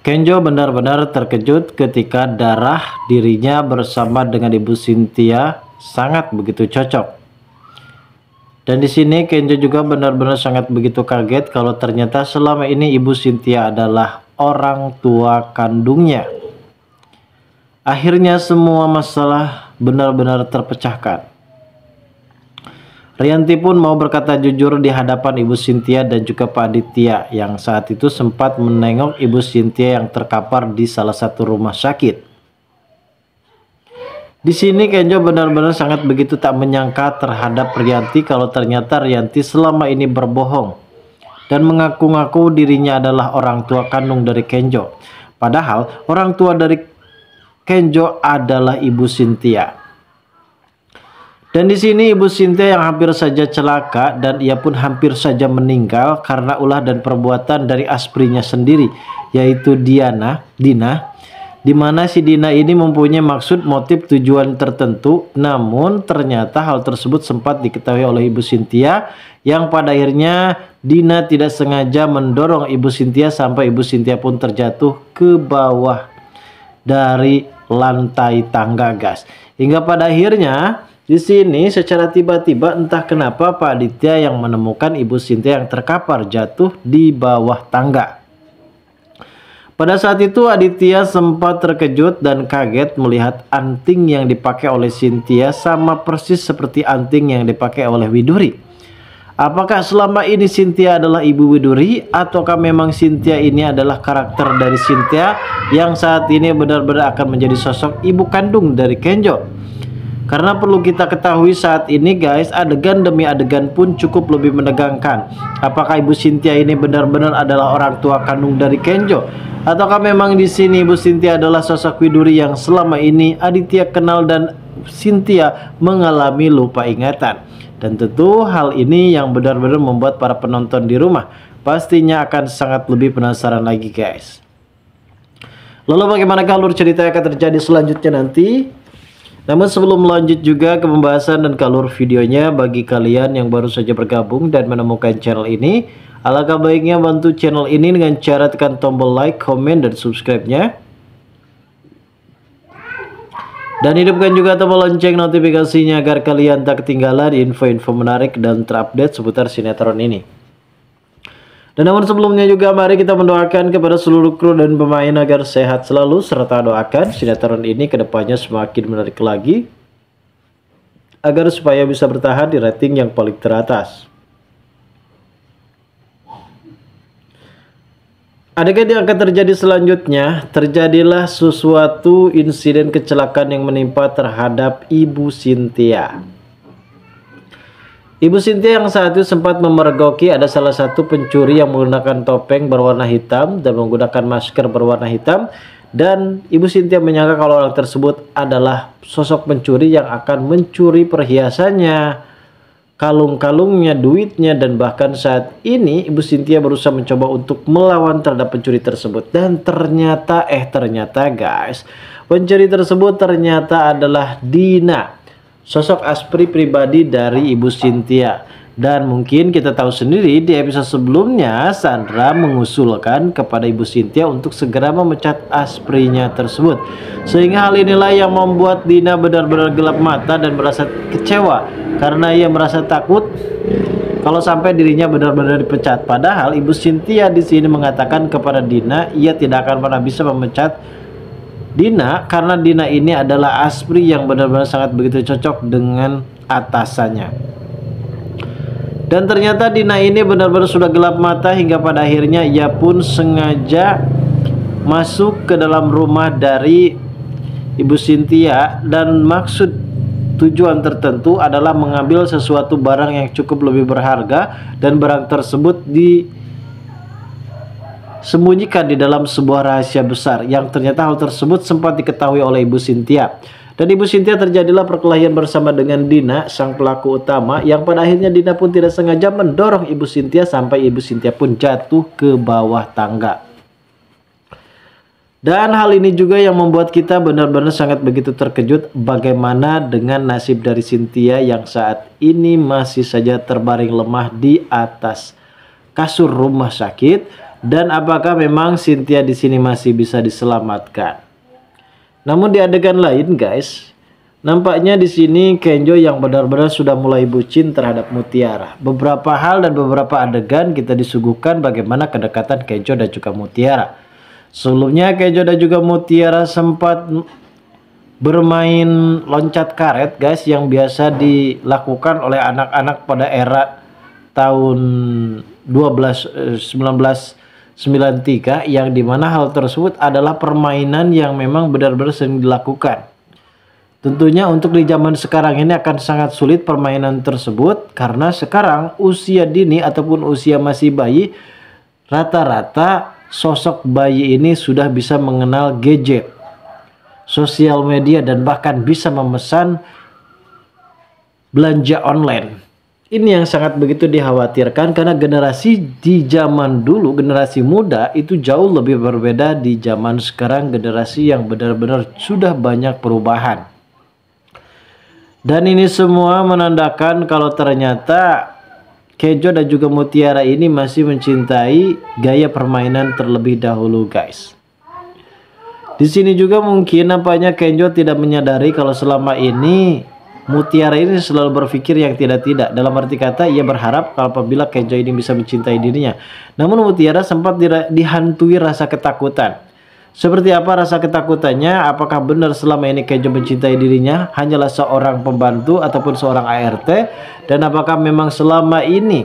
Kenjo benar-benar terkejut ketika darah dirinya bersama dengan Ibu Cynthia sangat begitu cocok. Dan di sini Kenjo juga benar-benar sangat begitu kaget kalau ternyata selama ini Ibu Cynthia adalah orang tua kandungnya. Akhirnya semua masalah benar-benar terpecahkan. Rianti pun mau berkata jujur di hadapan Ibu Cynthia dan juga Pak Aditya yang saat itu sempat menengok Ibu Cynthia yang terkapar di salah satu rumah sakit. Di sini Kenjo benar-benar sangat begitu tak menyangka terhadap Rianti kalau ternyata Rianti selama ini berbohong dan mengaku-ngaku dirinya adalah orang tua kandung dari Kenjo. Padahal orang tua dari Kenjo adalah Ibu Cynthia. Dan di sini Ibu Cynthia yang hampir saja celaka dan ia pun hampir saja meninggal karena ulah dan perbuatan dari asprinya sendiri, yaitu Dina, di mana si Dina ini mempunyai maksud motif tujuan tertentu, namun ternyata hal tersebut sempat diketahui oleh Ibu Cynthia yang pada akhirnya Dina tidak sengaja mendorong Ibu Cynthia sampai Ibu Cynthia pun terjatuh ke bawah dari lantai tangga, guys. Hingga pada akhirnya di sini secara tiba-tiba entah kenapa Pak Aditya yang menemukan Ibu Cynthia yang terkapar jatuh di bawah tangga. Pada saat itu Aditya sempat terkejut dan kaget melihat anting yang dipakai oleh Cynthia sama persis seperti anting yang dipakai oleh Widuri. Apakah selama ini Cynthia adalah Ibu Widuri ataukah memang Cynthia ini adalah karakter dari Cynthia yang saat ini benar-benar akan menjadi sosok ibu kandung dari Kenjo? Karena perlu kita ketahui saat ini, guys, adegan demi adegan pun cukup lebih menegangkan. Apakah Ibu Cynthia ini benar-benar adalah orang tua kandung dari Kenjo? Ataukah memang di sini Ibu Cynthia adalah sosok Widuri yang selama ini Aditya kenal dan Cynthia mengalami lupa ingatan? Dan tentu hal ini yang benar-benar membuat para penonton di rumah pastinya akan sangat lebih penasaran lagi, guys. Lalu bagaimana alur cerita yang akan terjadi selanjutnya nanti? Namun sebelum lanjut juga ke pembahasan dan ke alur videonya, bagi kalian yang baru saja bergabung dan menemukan channel ini, alangkah baiknya bantu channel ini dengan cara tekan tombol like, komen, dan subscribe-nya. Dan hidupkan juga tombol lonceng notifikasinya agar kalian tak ketinggalan info-info menarik dan terupdate seputar sinetron ini. Dan namun sebelumnya juga mari kita mendoakan kepada seluruh kru dan pemain agar sehat selalu, serta doakan sinetron ini kedepannya semakin menarik lagi agar supaya bisa bertahan di rating yang paling teratas. Adegan yang akan terjadi selanjutnya, terjadilah sesuatu insiden kecelakaan yang menimpa terhadap Ibu Cynthia. Ibu Cynthia yang saat itu sempat memergoki ada salah satu pencuri yang menggunakan topeng berwarna hitam dan menggunakan masker berwarna hitam. Dan Ibu Cynthia menyangka kalau orang tersebut adalah sosok pencuri yang akan mencuri perhiasannya, kalung-kalungnya, duitnya, dan bahkan saat ini Ibu Cynthia berusaha mencoba untuk melawan terhadap pencuri tersebut. Dan ternyata guys, pencuri tersebut ternyata adalah Dina, sosok aspri pribadi dari Ibu Cynthia. Dan mungkin kita tahu sendiri di episode sebelumnya Sandra mengusulkan kepada Ibu Cynthia untuk segera memecat asprinya tersebut. Sehingga hal inilah yang membuat Dina benar-benar gelap mata dan merasa kecewa karena ia merasa takut kalau sampai dirinya benar-benar dipecat. Padahal Ibu Cynthia di sini mengatakan kepada Dina ia tidak akan pernah bisa memecat Dina karena Dina ini adalah aspri yang benar-benar sangat begitu cocok dengan atasannya. Dan ternyata Dina ini benar-benar sudah gelap mata hingga pada akhirnya ia pun sengaja masuk ke dalam rumah dari Ibu Cynthia dan maksud tujuan tertentu adalah mengambil sesuatu barang yang cukup lebih berharga, dan barang tersebut disembunyikan di dalam sebuah rahasia besar yang ternyata hal tersebut sempat diketahui oleh Ibu Cynthia. Dan Ibu Cynthia terjadilah perkelahian bersama dengan Dina, sang pelaku utama, yang pada akhirnya Dina pun tidak sengaja mendorong Ibu Cynthia sampai Ibu Cynthia pun jatuh ke bawah tangga. Dan hal ini juga yang membuat kita benar-benar sangat begitu terkejut bagaimana dengan nasib dari Cynthia yang saat ini masih saja terbaring lemah di atas kasur rumah sakit. Dan apakah memang Cynthia di sini masih bisa diselamatkan? Namun di adegan lain guys, nampaknya di sini Kenjo yang benar-benar sudah mulai bucin terhadap Mutiara. Beberapa hal dan beberapa adegan kita disuguhkan bagaimana kedekatan Kenjo dan juga Mutiara. Sebelumnya Kenjo dan juga Mutiara sempat bermain loncat karet guys, yang biasa dilakukan oleh anak-anak pada era tahun 1993, yang dimana hal tersebut adalah permainan yang memang benar-benar sering dilakukan. Tentunya untuk di zaman sekarang ini akan sangat sulit permainan tersebut, karena sekarang usia dini ataupun usia masih bayi, rata-rata sosok bayi ini sudah bisa mengenal gadget, sosial media, dan bahkan bisa memesan belanja online. Ini yang sangat begitu dikhawatirkan, karena generasi di zaman dulu, generasi muda itu jauh lebih berbeda di zaman sekarang, generasi yang benar-benar sudah banyak perubahan. Dan ini semua menandakan kalau ternyata Kenjo dan juga Mutiara ini masih mencintai gaya permainan terlebih dahulu guys. Di sini juga mungkin nampaknya Kenjo tidak menyadari kalau selama ini Mutiara ini selalu berpikir yang tidak-tidak. Dalam arti kata, ia berharap kalau apabila Kenjo ini bisa mencintai dirinya. Namun Mutiara sempat dihantui rasa ketakutan. Seperti apa rasa ketakutannya? Apakah benar selama ini Kenjo mencintai dirinya hanyalah seorang pembantu ataupun seorang ART? Dan apakah memang selama ini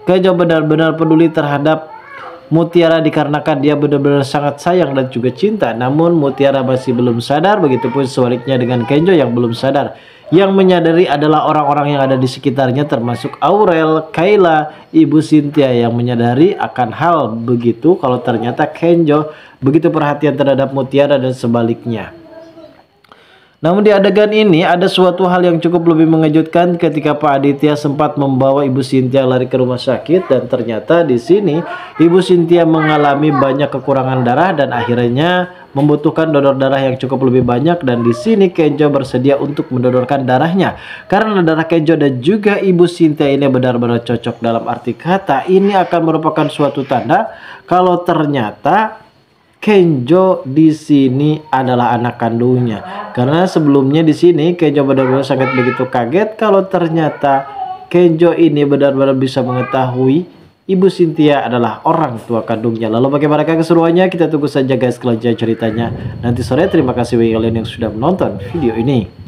Kenjo benar-benar peduli terhadap Mutiara dikarenakan dia benar-benar sangat sayang dan juga cinta? Namun Mutiara masih belum sadar, begitupun sebaliknya dengan Kenjo yang belum sadar. Yang menyadari adalah orang-orang yang ada di sekitarnya, termasuk Aurel, Kayla, Ibu Cynthia, yang menyadari akan hal begitu kalau ternyata Kenjo begitu perhatian terhadap Mutiara dan sebaliknya. Namun di adegan ini ada suatu hal yang cukup lebih mengejutkan ketika Pak Aditya sempat membawa Ibu Cynthia lari ke rumah sakit, dan ternyata di sini Ibu Cynthia mengalami banyak kekurangan darah dan akhirnya membutuhkan donor darah yang cukup lebih banyak. Dan di sini Kenjo bersedia untuk mendonorkan darahnya karena darah Kenjo dan juga Ibu Cynthia ini benar-benar cocok. Dalam arti kata, ini akan merupakan suatu tanda kalau ternyata Kenjo di sini adalah anak kandungnya. Karena sebelumnya di sini Kenjo benar-benar sangat begitu kaget kalau ternyata Kenjo ini benar-benar bisa mengetahui Ibu Cynthia adalah orang tua kandungnya. Lalu bagaimana keseruannya? Kita tunggu saja guys kelanjutan ceritanya nanti sore. Terima kasih bagi kalian yang sudah menonton video ini.